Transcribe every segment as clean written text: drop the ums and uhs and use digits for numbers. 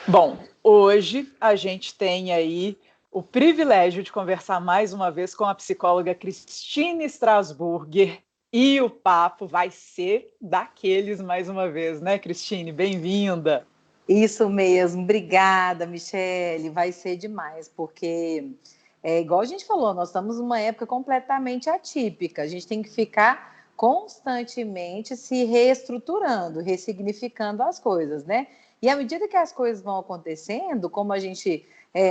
Bom, hoje a gente tem aí o privilégio de conversar mais uma vez com a psicóloga Cristine Strasburger e o papo vai ser daqueles mais uma vez, né, Cristine? Bem-vinda! Isso mesmo, obrigada, Michele. Vai ser demais, porque igual a gente falou, nós estamos numa época completamente atípica. A gente tem que ficar constantemente se reestruturando, ressignificando as coisas, né? E à medida que as coisas vão acontecendo, como a gente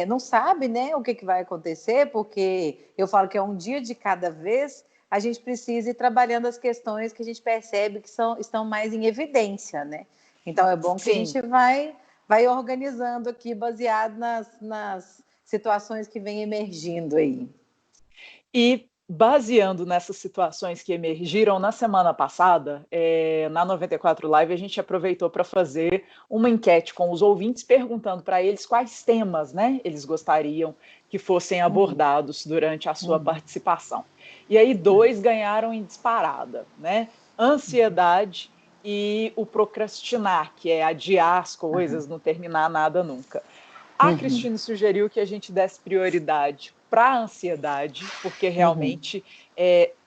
não sabe, né, o que vai acontecer, porque eu falo que é um dia de cada vez, a gente precisa ir trabalhando as questões que a gente percebe que estão mais em evidência, né? Então, é bom que a Sim. gente vai organizando aqui, baseado nas situações que vêm emergindo aí. E baseando nessas situações que emergiram na semana passada, na 94 Live, a gente aproveitou para fazer uma enquete com os ouvintes, perguntando para eles quais temas, né, eles gostariam que fossem abordados durante a sua participação. E aí 2 ganharam em disparada, né? Ansiedade e o procrastinar, que é adiar as coisas, não terminar nada nunca. A Cristine sugeriu que a gente desse prioridade para a ansiedade, porque realmente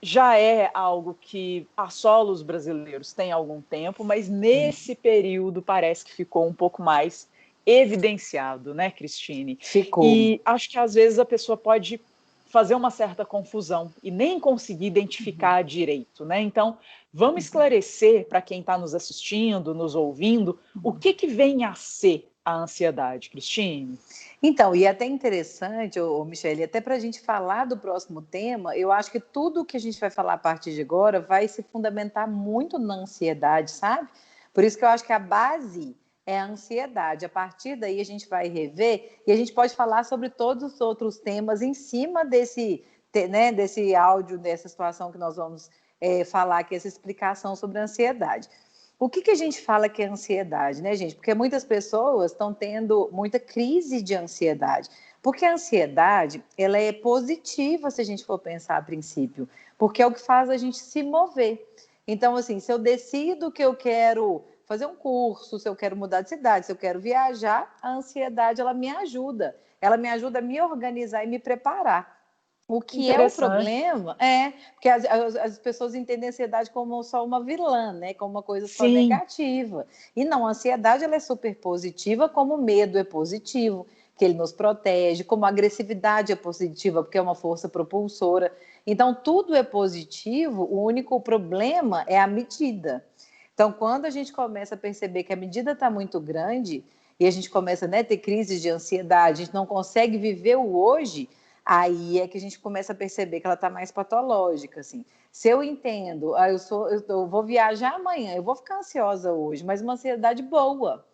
já é algo que assola os brasileiros tem algum tempo, mas nesse período parece que ficou um pouco mais evidenciado, né, Cristine? Ficou. E acho que às vezes a pessoa pode fazer uma certa confusão e nem conseguir identificar direito, né? Então, vamos esclarecer para quem está nos assistindo, nos ouvindo, o que vem a ser a ansiedade, Cristine? Então, e é até interessante, Michele, até para a gente falar do próximo tema, eu acho que tudo que a gente vai falar a partir de agora vai se fundamentar muito na ansiedade, sabe? Por isso que eu acho que a base é a ansiedade. A partir daí a gente vai rever e a gente pode falar sobre todos os outros temas em cima desse áudio, dessa situação que nós vamos falar aqui, essa explicação sobre a ansiedade. O que a gente fala que é ansiedade, né, gente? Porque muitas pessoas estão tendo muita crise de ansiedade. Porque a ansiedade, ela é positiva, se a gente for pensar a princípio, porque é o que faz a gente se mover. Então, assim, se eu decido que eu quero fazer um curso, se eu quero mudar de cidade, se eu quero viajar, a ansiedade, ela me ajuda. Ela me ajuda a me organizar e me preparar. O que é o problema porque as pessoas entendem a ansiedade como só uma vilã, né? Como uma coisa só negativa. E não, a ansiedade ela é super positiva, como o medo é positivo, que ele nos protege, como a agressividade é positiva, porque é uma força propulsora. Então, tudo é positivo, o único problema é a medida. Então, quando a gente começa a perceber que a medida está muito grande e a gente começa a ter crises de ansiedade, a gente não consegue viver o hoje, aí é que a gente começa a perceber que ela está mais patológica, assim. Se eu entendo, eu vou viajar amanhã, eu vou ficar ansiosa hoje, mas uma ansiedade boa.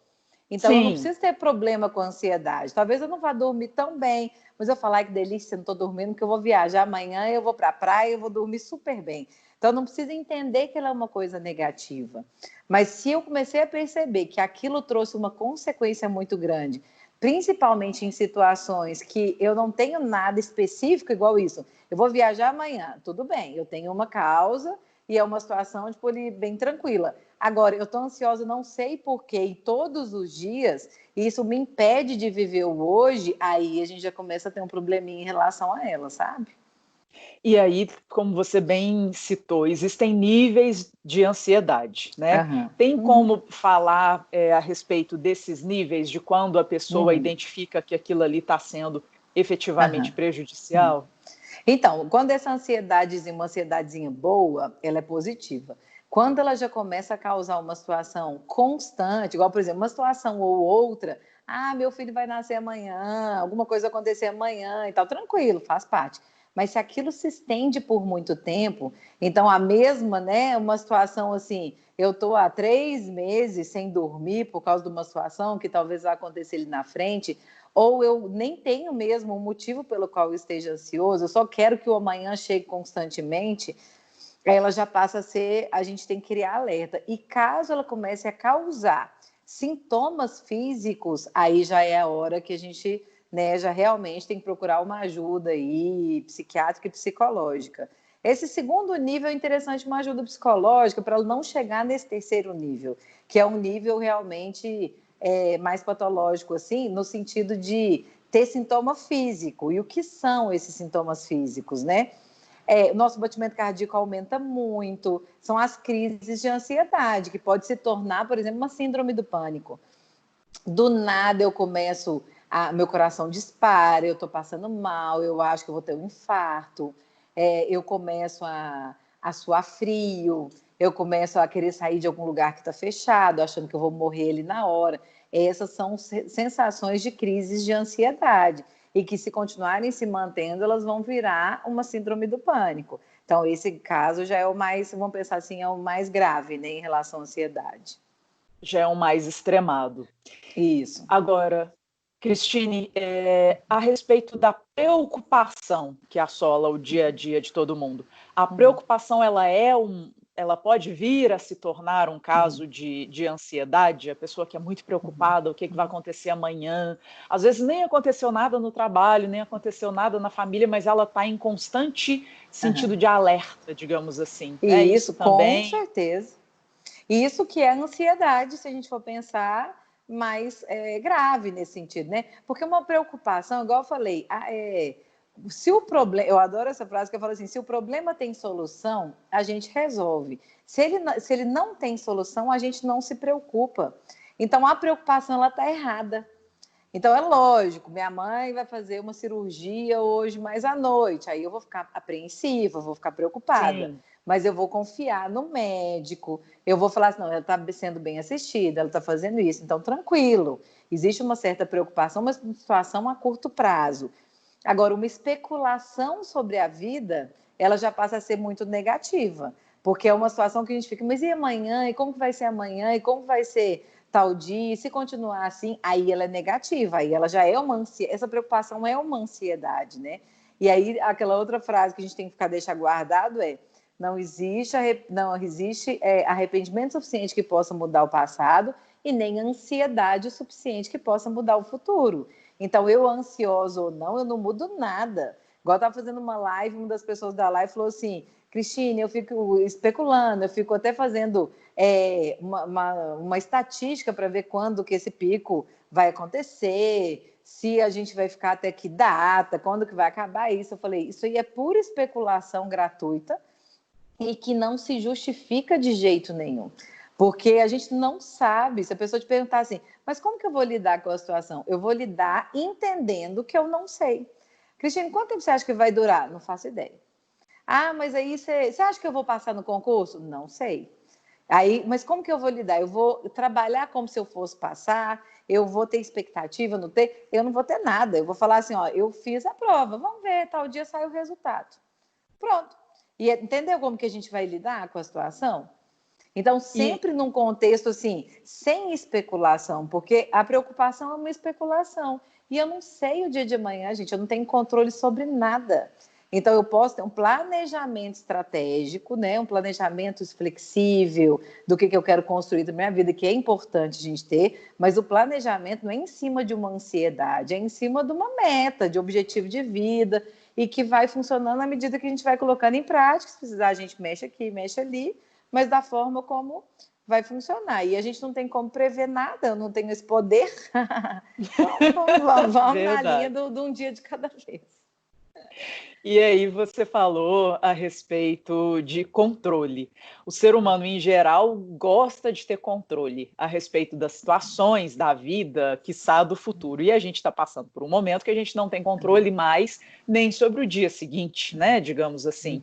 Então, eu não preciso ter problema com a ansiedade. Talvez eu não vá dormir tão bem, mas eu falar que delícia, não estou dormindo, porque eu vou viajar amanhã, eu vou para a praia, eu vou dormir super bem. Então, não precisa entender que ela é uma coisa negativa. Mas se eu comecei a perceber que aquilo trouxe uma consequência muito grande, principalmente em situações que eu não tenho nada específico igual isso. Eu vou viajar amanhã, tudo bem, eu tenho uma causa e é uma situação tipo, bem tranquila. Agora, eu estou ansiosa, não sei porquê, e todos os dias, e isso me impede de viver o hoje, aí a gente já começa a ter um probleminha em relação a ela, sabe? E aí, como você bem citou, existem níveis de ansiedade, né? Tem como falar a respeito desses níveis, de quando a pessoa identifica que aquilo ali está sendo efetivamente prejudicial? Então, quando essa ansiedadezinha, uma ansiedadezinha boa, ela é positiva. Quando ela já começa a causar uma situação constante, igual, por exemplo, uma situação ou outra, meu filho vai nascer amanhã, alguma coisa acontecer amanhã e tal, tranquilo, faz parte. Mas se aquilo se estende por muito tempo, então a mesma, né, uma situação assim, eu estou há 3 meses sem dormir por causa de uma situação que talvez vá acontecer ali na frente, ou eu nem tenho mesmo um motivo pelo qual eu esteja ansioso, eu só quero que o amanhã chegue constantemente, ela já passa a ser, a gente tem que criar alerta. E caso ela comece a causar sintomas físicos, aí já é a hora que a gente, né, já realmente tem que procurar uma ajuda aí, psiquiátrica e psicológica. Esse segundo nível é interessante, uma ajuda psicológica, para ela não chegar nesse terceiro nível, que é um nível realmente mais patológico, assim, no sentido de ter sintoma físico. E o que são esses sintomas físicos, né? O nosso batimento cardíaco aumenta muito, são as crises de ansiedade, que pode se tornar, por exemplo, uma síndrome do pânico. Do nada eu começo, meu coração dispara, eu estou passando mal, eu acho que eu vou ter um infarto, eu começo a suar frio, eu começo a querer sair de algum lugar que está fechado, achando que eu vou morrer ali na hora. Essas são sensações de crises de ansiedade e que, se continuarem se mantendo, elas vão virar uma síndrome do pânico. Então, esse caso já é o mais, vamos pensar assim, é o mais grave, né, em relação à ansiedade. Já é o mais extremado. Isso. Agora, Cristine, a respeito da preocupação que assola o dia a dia de todo mundo, a preocupação ela pode vir a se tornar um caso de ansiedade? A pessoa que é muito preocupada, o que vai acontecer amanhã? Às vezes nem aconteceu nada no trabalho, nem aconteceu nada na família, mas ela está em constante sentido de alerta, digamos assim. E isso com também? certeza. Isso que é ansiedade, se a gente for pensar, mais grave nesse sentido, né? Porque uma preocupação, igual eu falei, se o problema, eu adoro essa frase que eu falo assim, se o problema tem solução, a gente resolve. Se ele não tem solução, a gente não se preocupa. Então, a preocupação, ela está errada. Então, é lógico, minha mãe vai fazer uma cirurgia hoje mais à noite, aí eu vou ficar apreensiva, vou ficar preocupada. Sim. Mas eu vou confiar no médico, eu vou falar assim, não, ela está sendo bem assistida, ela está fazendo isso, então tranquilo. Existe uma certa preocupação, mas uma situação a curto prazo. Agora, uma especulação sobre a vida, ela já passa a ser muito negativa, porque é uma situação que a gente fica, mas e amanhã? E como que vai ser amanhã? E como vai ser tal dia? E se continuar assim, aí ela é negativa, aí ela já é uma ansiedade, essa preocupação é uma ansiedade, né? E aí, aquela outra frase que a gente tem que deixar guardado não existe arrependimento suficiente que possa mudar o passado e nem ansiedade suficiente que possa mudar o futuro. Então, eu ansiosa ou não, eu não mudo nada. Igual eu estava fazendo uma live, uma das pessoas da live falou assim, Cristine, eu fico especulando, eu fico até fazendo uma estatística para ver quando que esse pico vai acontecer, se a gente vai ficar até que data, quando que vai acabar isso. Eu falei, isso aí é pura especulação gratuita e que não se justifica de jeito nenhum. Porque a gente não sabe, se a pessoa te perguntar assim, mas como que eu vou lidar com a situação? Eu vou lidar entendendo que eu não sei. Cristiane, quanto tempo você acha que vai durar? Não faço ideia. Ah, mas aí você acha que eu vou passar no concurso? Não sei. Aí, mas como que eu vou lidar? Eu vou trabalhar como se eu fosse passar, eu vou ter expectativa, não ter? Eu não vou ter nada. Eu vou falar assim, ó, eu fiz a prova, vamos ver, tal dia sai o resultado. Pronto. E entendeu como que a gente vai lidar com a situação? Então, sempre num contexto assim, sem especulação, porque a preocupação é uma especulação. E eu não sei o dia de amanhã, gente, eu não tenho controle sobre nada. Então, eu posso ter um planejamento estratégico, né? Um planejamento flexível do que eu quero construir da minha vida, que é importante a gente ter, mas o planejamento não é em cima de uma ansiedade, é em cima de uma meta, de objetivo de vida, e que vai funcionando à medida que a gente vai colocando em prática. Se precisar, a gente mexe aqui, mexe ali, mas da forma como vai funcionar. E a gente não tem como prever nada, eu não tenho esse poder. Então, vamos na linha de um dia de cada vez. E aí você falou a respeito de controle. O ser humano, em geral, gosta de ter controle a respeito das situações da vida, quiçá do futuro. E a gente está passando por um momento que a gente não tem controle mais nem sobre o dia seguinte, né? Digamos assim.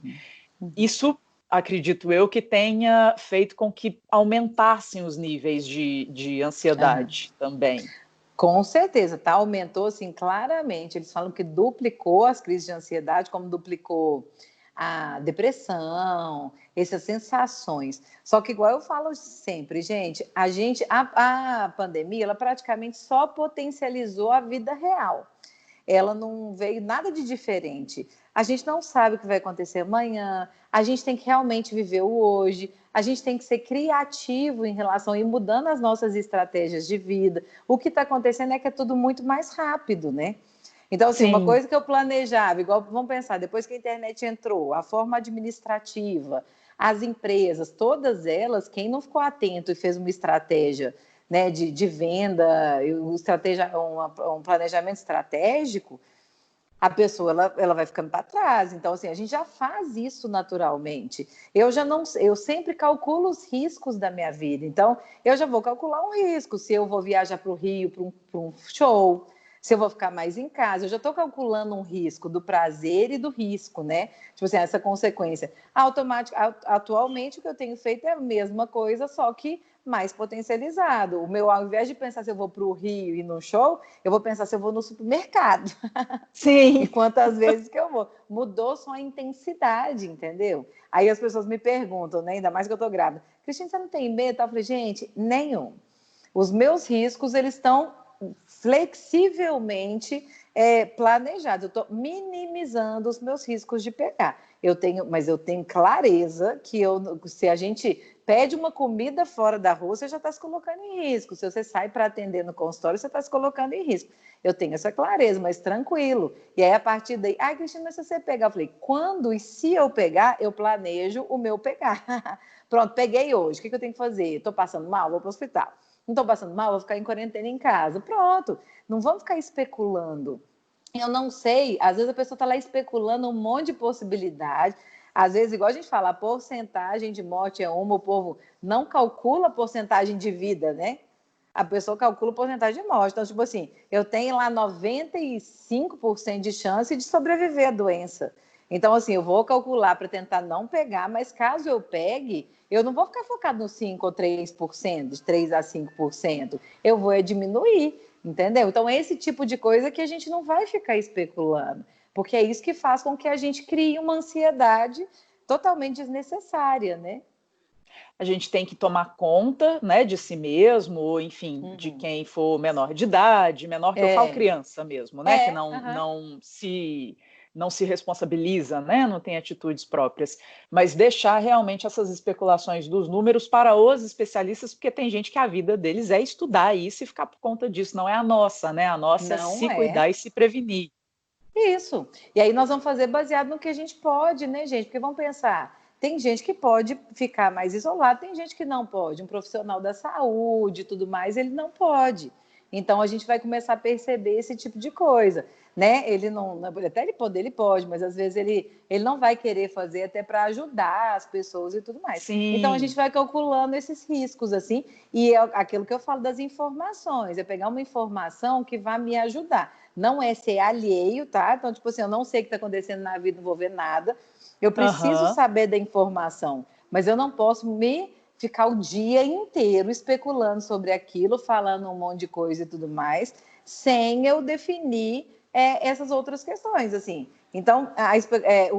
Isso, acredito eu, que tenha feito com que aumentassem os níveis de ansiedade também. Com certeza, tá? Aumentou, assim, claramente. Eles falam que duplicou as crises de ansiedade, como duplicou a depressão, essas sensações. Só que, igual eu falo sempre, gente, a pandemia, ela praticamente só potencializou a vida real. Ela não veio nada de diferente. A gente não sabe o que vai acontecer amanhã, a gente tem que realmente viver o hoje, a gente tem que ser criativo em relação a ir mudando as nossas estratégias de vida. O que está acontecendo é que é tudo muito mais rápido, né? Então, assim, uma coisa que eu planejava, igual, vamos pensar, depois que a internet entrou, a forma administrativa, as empresas, todas elas, quem não ficou atento e fez uma estratégia né, de venda, um planejamento estratégico, a pessoa ela vai ficando para trás. Então, assim, a gente já faz isso naturalmente. Eu sempre calculo os riscos da minha vida. Então, eu já vou calcular um risco. Se eu vou viajar para o Rio para um show, se eu vou ficar mais em casa, eu já estou calculando um risco do prazer e do risco, né? Tipo assim, essa consequência. Atualmente, o que eu tenho feito é a mesma coisa, só que mais potencializado. Ao invés de pensar se eu vou para o Rio e no show, eu vou pensar se eu vou no supermercado. E Sim. quantas vezes que eu vou. Mudou só a intensidade, entendeu? Aí as pessoas me perguntam, né, ainda mais que eu tô grávida, Cristina, você não tem medo? Eu falei, gente, nenhum. Os meus riscos, eles estão flexivelmente planejados. Eu estou minimizando os meus riscos de pegar. Mas eu tenho clareza que se a gente pede uma comida fora da rua, você já está se colocando em risco. Se você sai para atender no consultório, você está se colocando em risco. Eu tenho essa clareza, mas tranquilo. E aí, a partir daí, Cristina, mas se você pegar, eu falei, quando e se eu pegar, eu planejo o meu pegar. Pronto, peguei hoje, o que eu tenho que fazer? Estou passando mal? Vou para o hospital. Não estou passando mal? Vou ficar em quarentena em casa. Pronto, não vamos ficar especulando. Eu não sei, às vezes a pessoa está lá especulando um monte de possibilidade. Às vezes, igual a gente fala, a porcentagem de morte é uma, o povo não calcula a porcentagem de vida, né? A pessoa calcula a porcentagem de morte. Então, tipo assim, eu tenho lá 95% de chance de sobreviver à doença. Então, assim, eu vou calcular para tentar não pegar, mas caso eu pegue, eu não vou ficar focado no 5 ou 3%, de 3 a 5%. Eu vou diminuir, entendeu? Então, é esse tipo de coisa que a gente não vai ficar especulando, porque é isso que faz com que a gente crie uma ansiedade totalmente desnecessária, né? A gente tem que tomar conta, né, de si mesmo, ou enfim, de quem for menor de idade, menor que eu falo criança mesmo, né, que não se responsabiliza, né, não tem atitudes próprias, mas deixar realmente essas especulações dos números para os especialistas, porque tem gente que a vida deles é estudar isso e ficar por conta disso, não é a nossa, né, a nossa é se cuidar e se prevenir. Isso. E aí nós vamos fazer baseado no que a gente pode, né, gente? Porque vamos pensar, tem gente que pode ficar mais isolado, tem gente que não pode. Um profissional da saúde e tudo mais, ele não pode. Então a gente vai começar a perceber esse tipo de coisa, né? Ele não, até ele pode, mas às vezes ele não vai querer fazer até para ajudar as pessoas e tudo mais. Então a gente Sim. vai calculando esses riscos assim, e é aquilo que eu falo das informações, é pegar uma informação que vai me ajudar. Não é ser alheio, tá? Então, tipo assim, eu não sei o que está acontecendo na vida, não vou ver nada. Eu preciso saber da informação, mas eu não posso ficar o dia inteiro especulando sobre aquilo, falando um monte de coisa e tudo mais, sem eu definir essas outras questões, assim. Então,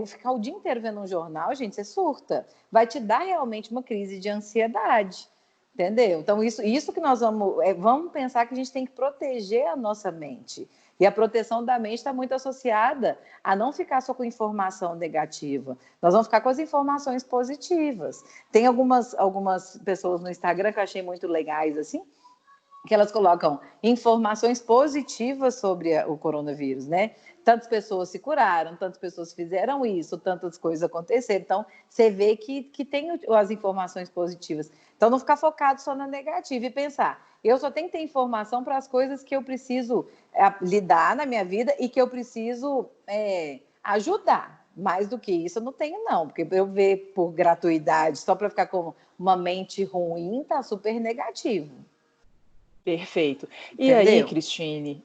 ficar o dia inteiro vendo um jornal, gente, você surta. Vai te dar realmente uma crise de ansiedade, entendeu? Então, isso que nós vamos pensar que a gente tem que proteger a nossa mente. E a proteção da mente está muito associada a não ficar só com informação negativa. Nós vamos ficar com as informações positivas. Tem algumas pessoas no Instagram que eu achei muito legais, assim, que elas colocam informações positivas sobre o coronavírus, né? Tantas pessoas se curaram, tantas pessoas fizeram isso, tantas coisas aconteceram. Então, você vê que tem as informações positivas. Então, não ficar focado só na negativa e pensar, eu só tenho que ter informação para as coisas que eu preciso lidar na minha vida e que eu preciso ajudar. Mais do que isso, eu não tenho, não. Porque eu ver por gratuidade, só para ficar com uma mente ruim, tá super negativo. Perfeito. E aí, Entendeu? Cristine,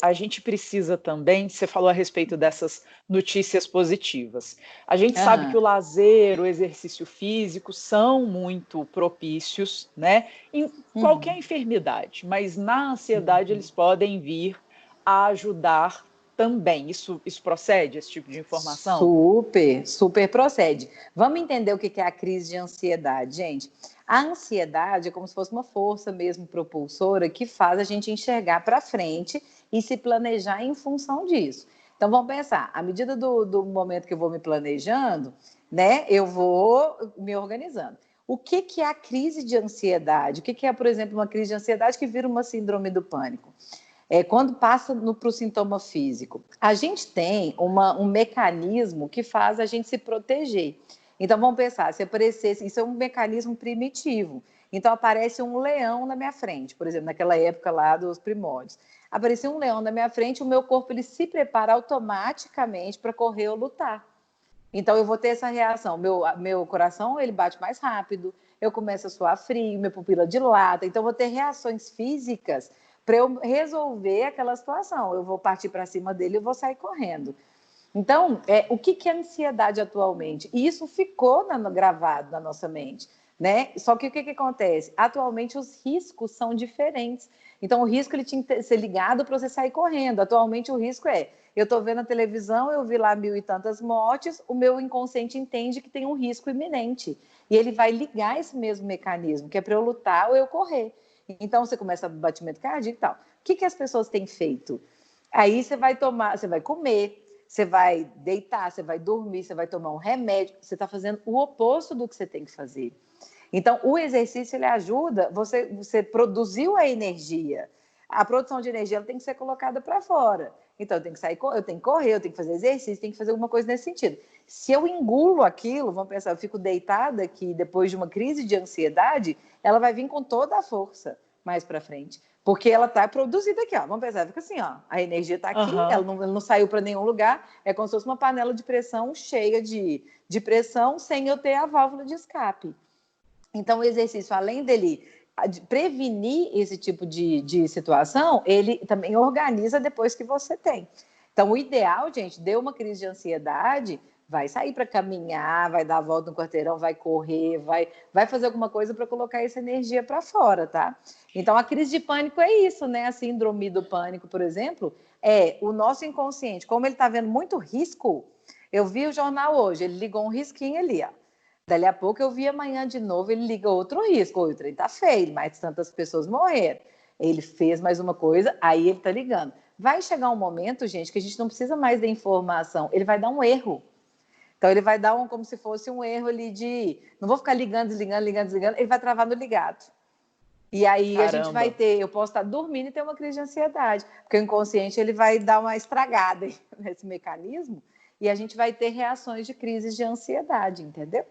a gente precisa também, você falou a respeito dessas notícias positivas. A gente sabe que o lazer, o exercício físico são muito propícios, né, em qualquer enfermidade, mas na ansiedade eles podem vir a ajudar também. Isso procede, esse tipo de informação? Super, super procede. Vamos entender o que é a crise de ansiedade, gente. A ansiedade é como se fosse uma força mesmo propulsora que faz a gente enxergar para frente e se planejar em função disso. Então vamos pensar, à medida do momento que eu vou me planejando, né, eu vou me organizando. O que é a crise de ansiedade? O que é, por exemplo, uma crise de ansiedade que vira uma síndrome do pânico? Quando passa para o sintoma físico, a gente tem um mecanismo que faz a gente se proteger. Então, vamos pensar, se aparecesse, isso é um mecanismo primitivo. Então aparece um leão na minha frente, por exemplo, naquela época lá dos primórdios. Aparecia um leão na minha frente, o meu corpo ele se prepara automaticamente para correr ou lutar. Então eu vou ter essa reação, meu coração ele bate mais rápido, eu começo a suar frio, minha pupila dilata, então eu vou ter reações físicas para eu resolver aquela situação. Eu vou partir para cima dele e vou sair correndo. Então, o que é ansiedade atualmente? E isso ficou gravado na nossa mente, né? Só que o que acontece? Atualmente os riscos são diferentes. Então, o risco ele tinha que ser ligado para você sair correndo. Atualmente o risco eu estou vendo a televisão, eu vi lá 1000 e tantas mortes, o meu inconsciente entende que tem um risco iminente. E ele vai ligar esse mesmo mecanismo, que é para eu lutar ou eu correr. Então, você começa a batimento cardíaco e tal. O que as pessoas têm feito? Aí você vai comer, você vai deitar, você vai dormir, você vai tomar um remédio, você está fazendo o oposto do que você tem que fazer. Então, o exercício ele ajuda, você produziu a energia. A produção de energia ela tem que ser colocada para fora. Então, eu tenho que correr, eu tenho que fazer exercício, tenho que fazer alguma coisa nesse sentido. Se eu engulo aquilo, vamos pensar, eu fico deitada aqui depois de uma crise de ansiedade, ela vai vir com toda a força mais para frente. Porque ela está produzida aqui, ó. Vamos pensar, fica assim, ó. A energia está aqui, ela não saiu para nenhum lugar, é como se fosse uma panela de pressão cheia de pressão sem eu ter a válvula de escape. Então, o exercício, além dele prevenir esse tipo de situação, ele também organiza depois que você tem. Então, o ideal, gente, deu uma crise de ansiedade, vai sair para caminhar, vai dar a volta no quarteirão, vai correr, vai fazer alguma coisa para colocar essa energia para fora, tá? Então, a crise de pânico é isso, né? A síndrome do pânico, por exemplo, é o nosso inconsciente, como ele está vendo muito risco. Eu vi o jornal hoje, ele ligou um risquinho ali, ó. Dali a pouco eu vi amanhã de novo, ele liga outro risco. O trem tá feio, mais tantas pessoas morreram. Ele fez mais uma coisa, aí ele tá ligando. Vai chegar um momento, gente, que a gente não precisa mais da informação, ele vai dar um erro. Então ele vai dar como se fosse um erro ali de... Não vou ficar ligando, desligando, ele vai travar no ligado. E aí Caramba. A gente vai ter... Eu posso estar dormindo e ter uma crise de ansiedade, porque o inconsciente ele vai dar uma estragada nesse mecanismo e a gente vai ter reações de crises de ansiedade, entendeu?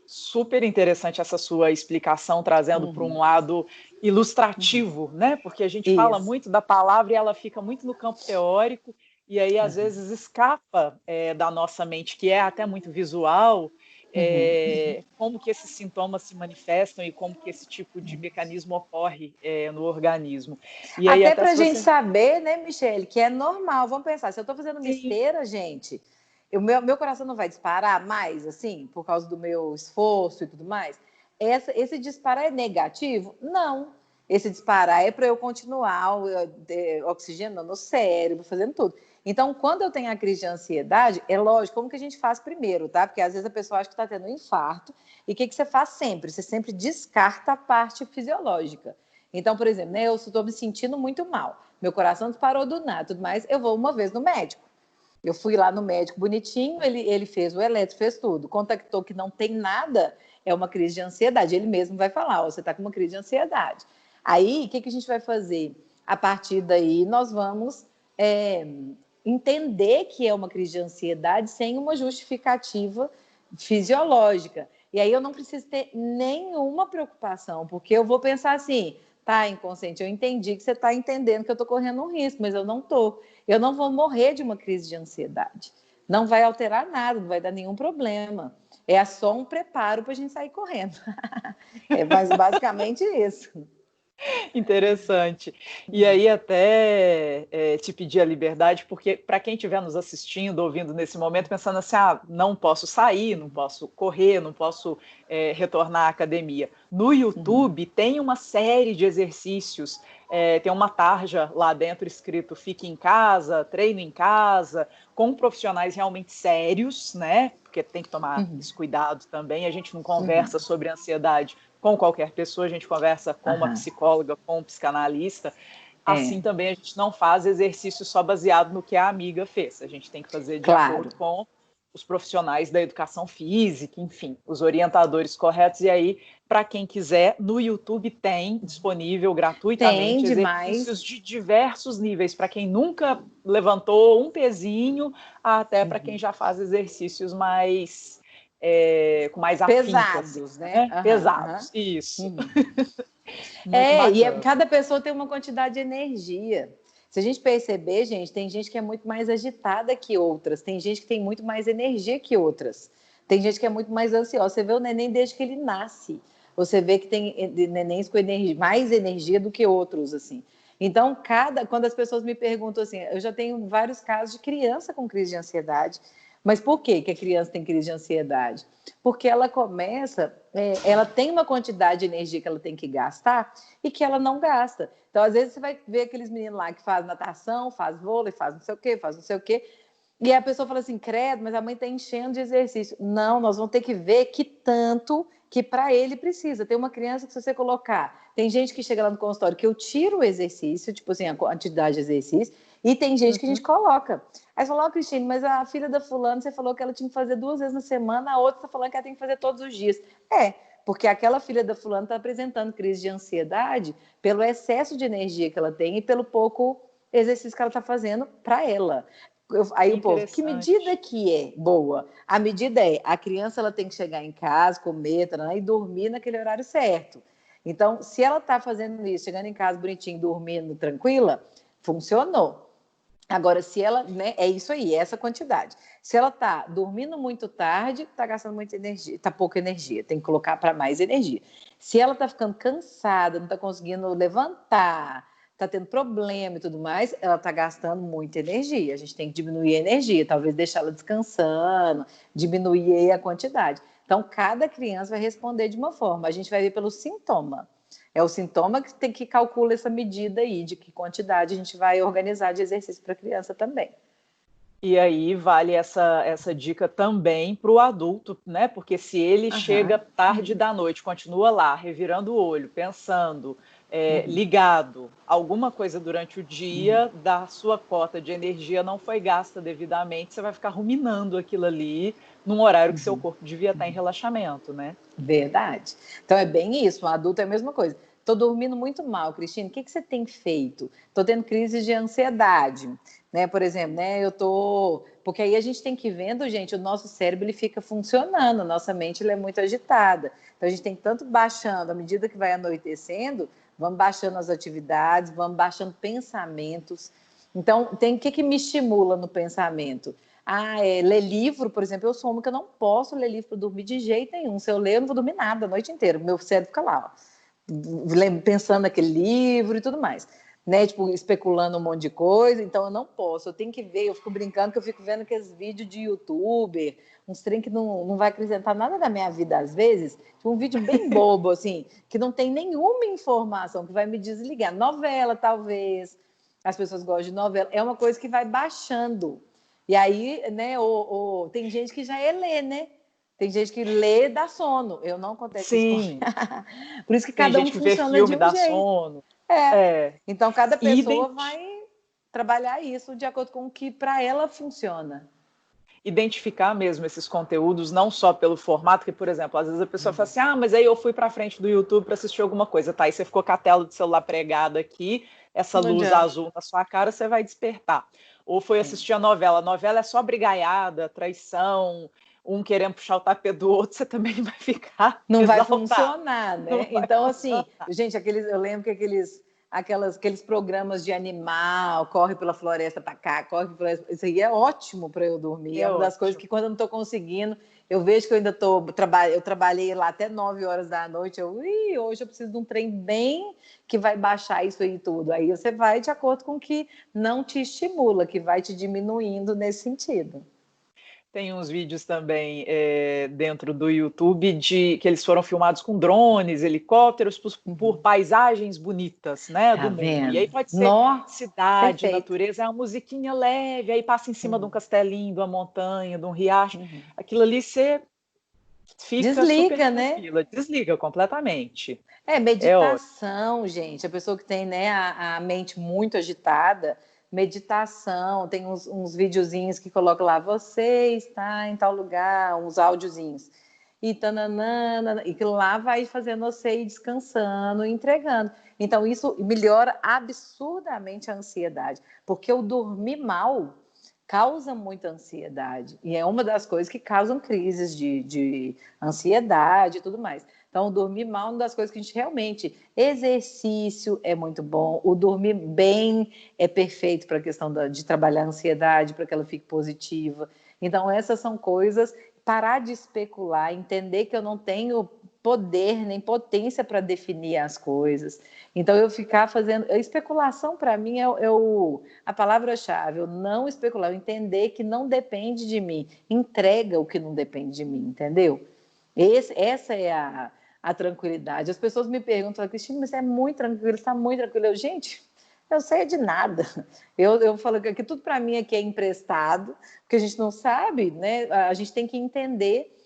Super interessante essa sua explicação, trazendo para um lado ilustrativo, né? Porque a gente fala muito da palavra e ela fica muito no campo teórico, e aí às vezes escapa da nossa mente, que é até muito visual, como que esses sintomas se manifestam e como que esse tipo de mecanismo ocorre no organismo. E aí, até para a gente saber, né, Michele, que é normal. Vamos pensar, se eu estou fazendo besteira, gente... Meu coração não vai disparar mais, assim, por causa do meu esforço e tudo mais? Esse disparar é negativo? Não. Esse disparar é para eu continuar oxigenando o cérebro, fazendo tudo. Então, quando eu tenho a crise de ansiedade, é lógico, como que a gente faz primeiro, tá? Porque às vezes a pessoa acha que está tendo um infarto. E o que você faz sempre? Você sempre descarta a parte fisiológica. Então, por exemplo, né, eu estou me sentindo muito mal. Meu coração disparou do nada, tudo mais. Eu vou uma vez no médico. Eu fui lá no médico bonitinho, ele fez o eletro, fez tudo. Contactou que não tem nada, é uma crise de ansiedade. Ele mesmo vai falar, você está com uma crise de ansiedade. Aí, o que a gente vai fazer? A partir daí, nós vamos entender que é uma crise de ansiedade sem uma justificativa fisiológica. E aí eu não preciso ter nenhuma preocupação, porque eu vou pensar assim, tá, inconsciente, eu entendi que você está entendendo que eu estou correndo um risco, mas eu não estou. Eu não vou morrer de uma crise de ansiedade. Não vai alterar nada, não vai dar nenhum problema. É só um preparo para a gente sair correndo. É basicamente isso. Interessante. E aí até te pedir a liberdade, porque para quem estiver nos assistindo, ouvindo nesse momento, pensando assim, não posso sair, não posso correr, não posso retornar à academia. No YouTube tem uma série de exercícios, tem uma tarja lá dentro escrito fique em casa, treino em casa, com profissionais realmente sérios, né? Porque tem que tomar esse cuidado também, a gente não conversa sobre ansiedade com qualquer pessoa, a gente conversa com uma psicóloga, com um psicanalista, assim também a gente não faz exercício só baseado no que a amiga fez, a gente tem que fazer de acordo com os profissionais da educação física, enfim, os orientadores corretos, e aí, para quem quiser, no YouTube tem disponível gratuitamente exercícios de diversos níveis, para quem nunca levantou um pezinho, até para quem já faz exercícios mais com mais afinco, assim, pesados, né? Pesados, isso. Muito bacana. Cada pessoa tem uma quantidade de energia. Se a gente perceber, gente, tem gente que é muito mais agitada que outras, tem gente que tem muito mais energia que outras, tem gente que é muito mais ansiosa. Você vê o neném desde que ele nasce, você vê que tem nenéns com mais energia do que outros, assim. Então, quando as pessoas me perguntam assim, eu já tenho vários casos de criança com crise de ansiedade, mas por que a criança tem crise de ansiedade? Porque ela ela tem uma quantidade de energia que ela tem que gastar e que ela não gasta. Então, às vezes, você vai ver aqueles meninos lá que fazem natação, faz vôlei, faz não sei o quê, faz não sei o quê, e a pessoa fala assim, credo, mas a mãe está enchendo de exercício. Não, nós vamos ter que ver que tanto que para ele precisa. Tem uma criança que se você colocar... Tem gente que chega lá no consultório que eu tiro o exercício, tipo assim, a quantidade de exercício, e tem gente que a gente coloca. Aí você falou, Cristine, mas a filha da fulana, você falou que ela tinha que fazer 2 vezes na semana, a outra está falando que ela tem que fazer todos os dias. Porque aquela filha da fulana está apresentando crise de ansiedade pelo excesso de energia que ela tem e pelo pouco exercício que ela está fazendo para ela. Aí o povo, que medida que é boa? A medida a criança ela tem que chegar em casa, comer, e dormir naquele horário certo. Então, se ela está fazendo isso, chegando em casa bonitinho, dormindo, tranquila, funcionou. Agora, se ela, é isso aí, é essa quantidade. Se ela está dormindo muito tarde, está gastando muita energia, está pouca energia, tem que colocar para mais energia. Se ela está ficando cansada, não está conseguindo levantar, está tendo problema e tudo mais, ela está gastando muita energia. A gente tem que diminuir a energia, talvez deixá-la descansando, diminuir aí a quantidade. Então, cada criança vai responder de uma forma. A gente vai ver pelo sintoma. É o sintoma que tem que calcular essa medida aí, de que quantidade a gente vai organizar de exercício para a criança também. E aí vale essa dica também para o adulto, né? Porque se ele chega tarde da noite, continua lá, revirando o olho, pensando, ligado, alguma coisa durante o dia, da sua cota de energia não foi gasta devidamente, você vai ficar ruminando aquilo ali num horário que seu corpo devia estar em relaxamento, né? Verdade. Então é bem isso, um adulto é a mesma coisa. Estou dormindo muito mal, Cristine, o que você tem feito? Estou tendo crise de ansiedade, né? Por exemplo, né? Porque aí a gente tem que ir vendo, gente, o nosso cérebro ele fica funcionando, a nossa mente ele é muito agitada. Então a gente tem que tanto baixando, à medida que vai anoitecendo, vamos baixando as atividades, vamos baixando pensamentos. Então, o que me estimula no pensamento? Ler livro, por exemplo, eu sou uma que eu não posso ler livro para dormir de jeito nenhum. Se eu ler, eu não vou dormir nada a noite inteira. Meu cérebro fica lá, pensando naquele livro e tudo mais. Né? Tipo, especulando um monte de coisa. Então, eu não posso. Eu tenho que ver, eu fico brincando que eu fico vendo aqueles vídeos de youtuber, uns trem que não vai acrescentar nada da minha vida às vezes. Tipo, um vídeo bem bobo, assim, que não tem nenhuma informação, que vai me desligar. Novela, talvez. As pessoas gostam de novela. É uma coisa que vai baixando. E aí, né, tem gente que já lê, né? Tem gente que lê dá sono. Eu não acontece isso comigo. Por isso que cada um funciona de um jeito. Sono. Então, cada pessoa vai trabalhar isso de acordo com o que para ela funciona. Identificar mesmo esses conteúdos, não só pelo formato, que, por exemplo, às vezes a pessoa fala assim, mas aí eu fui para frente do YouTube para assistir alguma coisa, tá? Aí você ficou com a tela do celular pregada aqui, essa luz azul na sua cara, você vai despertar. Ou foi assistir a novela é só brigaiada, traição, um querendo puxar o tapete do outro, você também vai ficar não exaltado. Vai funcionar, né? Então, assim, gente, eu lembro que aqueles programas de animal, corre pela floresta para cá, corre pela floresta, isso aí é ótimo para eu dormir. É uma das coisas que quando eu não estou conseguindo, eu vejo que eu ainda eu trabalhei lá até 9 horas da noite, hoje eu preciso de um trem bem que vai baixar isso aí tudo. Aí você vai de acordo com o que não te estimula, que vai te diminuindo nesse sentido. Tem uns vídeos também dentro do YouTube que eles foram filmados com drones, helicópteros, por paisagens bonitas, né, do mundo. E aí pode ser cidade, perfeito. Natureza, é uma musiquinha leve, aí passa em cima de um castelinho, de uma montanha, de um riacho. Aquilo ali você fica desliga, super né? tranquila, desliga completamente. Meditação, gente. A pessoa que tem, né, a mente muito agitada, meditação, tem uns videozinhos que colocam lá, você está em tal lugar, uns áudiozinhos. E tananana, e que lá vai fazendo você ir descansando, entregando. Então, isso melhora absurdamente a ansiedade. Porque eu dormir mal, causa muita ansiedade. E é uma das coisas que causam crises de ansiedade e tudo mais. Então, dormir mal é uma das coisas que a gente realmente... Exercício é muito bom. O dormir bem é perfeito para a questão de trabalhar a ansiedade, para que ela fique positiva. Então, essas são coisas... Parar de especular, entender que eu não tenho poder nem potência para definir as coisas. Então, eu ficar fazendo... A especulação, para mim, a palavra-chave. Eu não especular, eu entender que não depende de mim. Entrega o que não depende de mim, entendeu? Essa é a tranquilidade. As pessoas me perguntam, Cristina, mas você é muito tranquila, você está muito tranquila. Gente, eu sei de nada. Eu falo que tudo para mim aqui é emprestado, porque a gente não sabe, né? A gente tem que entender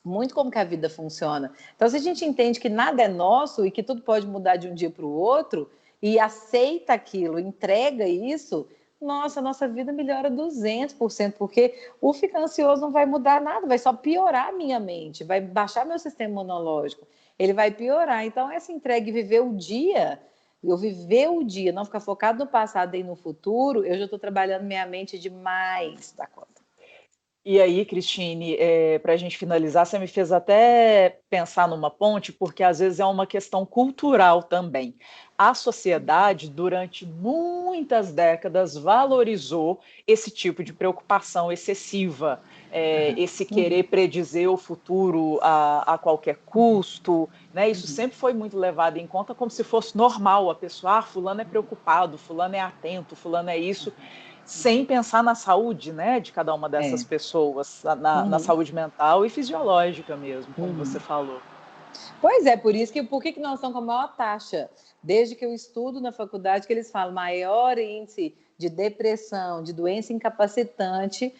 muito como que a vida funciona. Então, se a gente entende que nada é nosso e que tudo pode mudar de um dia para o outro, e aceita aquilo, entrega isso, nossa vida melhora 200%, porque o ficar ansioso não vai mudar nada, vai só piorar a minha mente, vai baixar meu sistema imunológico, ele vai piorar. Então, essa entrega e viver o dia, eu viver o dia, não ficar focado no passado e no futuro, eu já estou trabalhando minha mente demais da conta. E aí, Cristine, para a gente finalizar, você me fez até pensar numa ponte, porque às vezes é uma questão cultural também. A sociedade, durante muitas décadas, valorizou esse tipo de preocupação excessiva, esse querer predizer o futuro a qualquer custo, né? Isso sempre foi muito levado em conta como se fosse normal. A pessoa, fulano é preocupado, fulano é atento, fulano é isso, sem pensar na saúde, né, de cada uma dessas pessoas, na saúde mental e fisiológica mesmo, como você falou. Pois é, por que nós estamos com a maior taxa? Desde que eu estudo na faculdade, que eles falam maior índice de depressão, de doença incapacitante,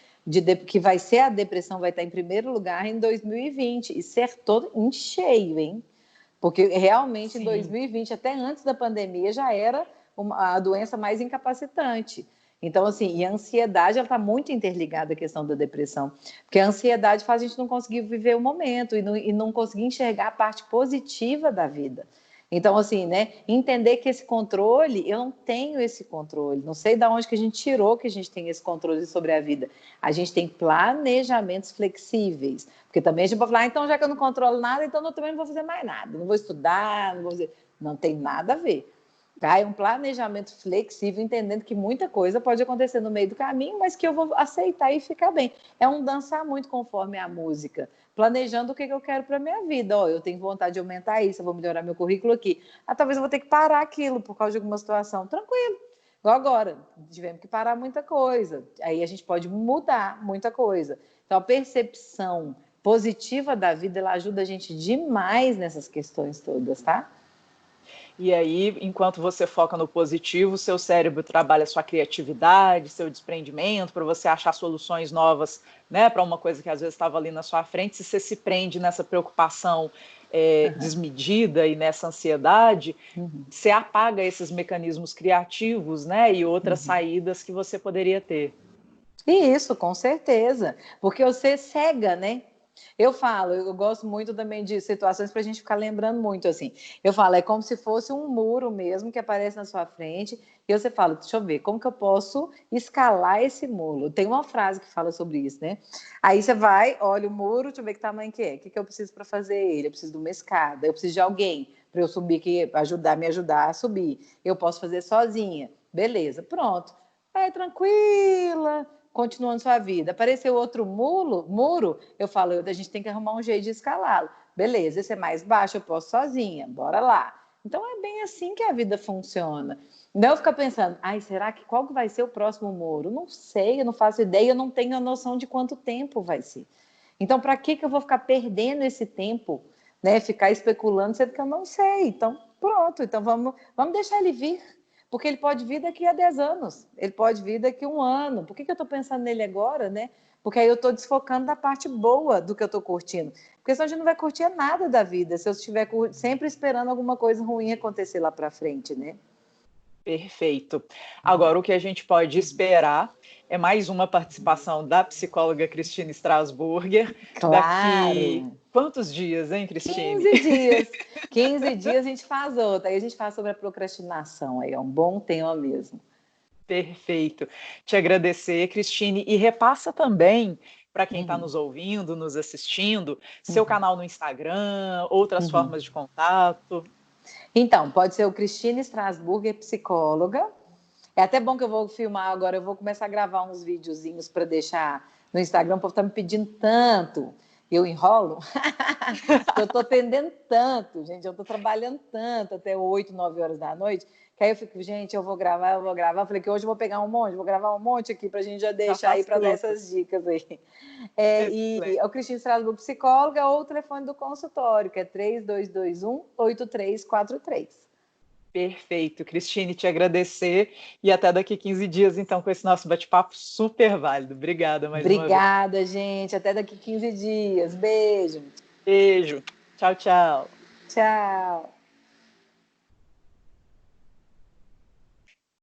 que vai ser a depressão, vai estar em primeiro lugar em 2020, e ser todo em cheio, hein? Porque realmente em 2020, até antes da pandemia, já era a doença mais incapacitante. Então, assim, e a ansiedade, ela está muito interligada à questão da depressão, porque a ansiedade faz a gente não conseguir viver o momento e não conseguir enxergar a parte positiva da vida. Então, assim, né, entender que esse controle, eu não tenho esse controle, não sei de onde que a gente tirou que a gente tem esse controle sobre a vida. A gente tem planejamentos flexíveis, porque também a gente pode falar, então já que eu não controlo nada, então eu também não vou fazer mais nada, não vou estudar, não vou fazer... Não tem nada a ver. Tá? É um planejamento flexível, entendendo que muita coisa pode acontecer no meio do caminho, mas que eu vou aceitar e ficar bem. É um dançar muito conforme a música, planejando o que eu quero para a minha vida. Eu tenho vontade de aumentar isso, eu vou melhorar meu currículo aqui. Talvez eu vou ter que parar aquilo por causa de alguma situação. Tranquilo. Igual agora, tivemos que parar muita coisa. Aí a gente pode mudar muita coisa. Então, a percepção positiva da vida, ela ajuda a gente demais nessas questões todas, tá? E aí, enquanto você foca no positivo, seu cérebro trabalha sua criatividade, seu desprendimento, para você achar soluções novas, né, para uma coisa que às vezes estava ali na sua frente. Se você se prende nessa preocupação desmedida e nessa ansiedade, você apaga esses mecanismos criativos, né, e outras saídas que você poderia ter. Isso, com certeza. Porque você cega, né? Eu gosto muito também de situações para a gente ficar lembrando muito, assim. Eu falo, é como se fosse um muro mesmo que aparece na sua frente, e você fala, deixa eu ver, como que eu posso escalar esse muro? Tem uma frase que fala sobre isso, né? Aí você vai, olha o muro, deixa eu ver que tamanho que é, o que eu preciso para fazer ele? Eu preciso de uma escada, eu preciso de alguém para eu subir, me ajudar a subir. Eu posso fazer sozinha. Beleza, pronto. Aí, tranquila, continuando sua vida. Apareceu outro muro, eu falo, a gente tem que arrumar um jeito de escalá-lo. Beleza, esse é mais baixo, eu posso sozinha, bora lá. Então é bem assim que a vida funciona. Não eu ficar pensando, será que qual que vai ser o próximo muro? Não sei, eu não faço ideia, eu não tenho a noção de quanto tempo vai ser. Então, para que eu vou ficar perdendo esse tempo, né? Ficar especulando, sendo que eu não sei. Então, pronto, então vamos deixar ele vir. Porque ele pode vir daqui a 10 anos, ele pode vir daqui a 1 ano. Por que eu estou pensando nele agora, né? Porque aí eu estou desfocando da parte boa do que eu estou curtindo. Porque senão a gente não vai curtir nada da vida, se eu estiver sempre esperando alguma coisa ruim acontecer lá para frente, né? Perfeito. Agora, o que a gente pode esperar é mais uma participação da psicóloga Cristina Strasburger. Claro! Daqui quantos dias, hein, Cristine? 15 dias. 15 dias a gente faz outra. Aí a gente fala sobre a procrastinação. Aí é um bom tema mesmo. Perfeito. Te agradecer, Cristine, e repassa também para quem está Uhum, nos ouvindo, nos assistindo, seu uhum, canal no Instagram, outras uhum. formas de contato. Então, pode ser o Cristina Strasburger, psicóloga. É até bom que eu vou filmar agora, eu vou começar a gravar uns videozinhos para deixar no Instagram, o povo tá me pedindo tanto. Eu enrolo, eu tô atendendo tanto, gente, eu tô trabalhando tanto até 8, 9 horas da noite, que aí eu fico, gente, eu vou gravar, eu vou gravar. Eu falei que hoje eu vou pegar um monte, vou gravar um monte aqui pra gente já Já deixar aí faz para dar tudo. essas dicas aí. E Excelente. o Cristina Strasburgo, psicóloga, ou o telefone do consultório, que é 3221-8343. Perfeito, Cristine, te agradecer e até daqui 15 dias, então, com esse nosso bate-papo super válido. Obrigada mais uma vez. Obrigada, gente. Até daqui 15 dias. Beijo. Beijo. Tchau, tchau. Tchau.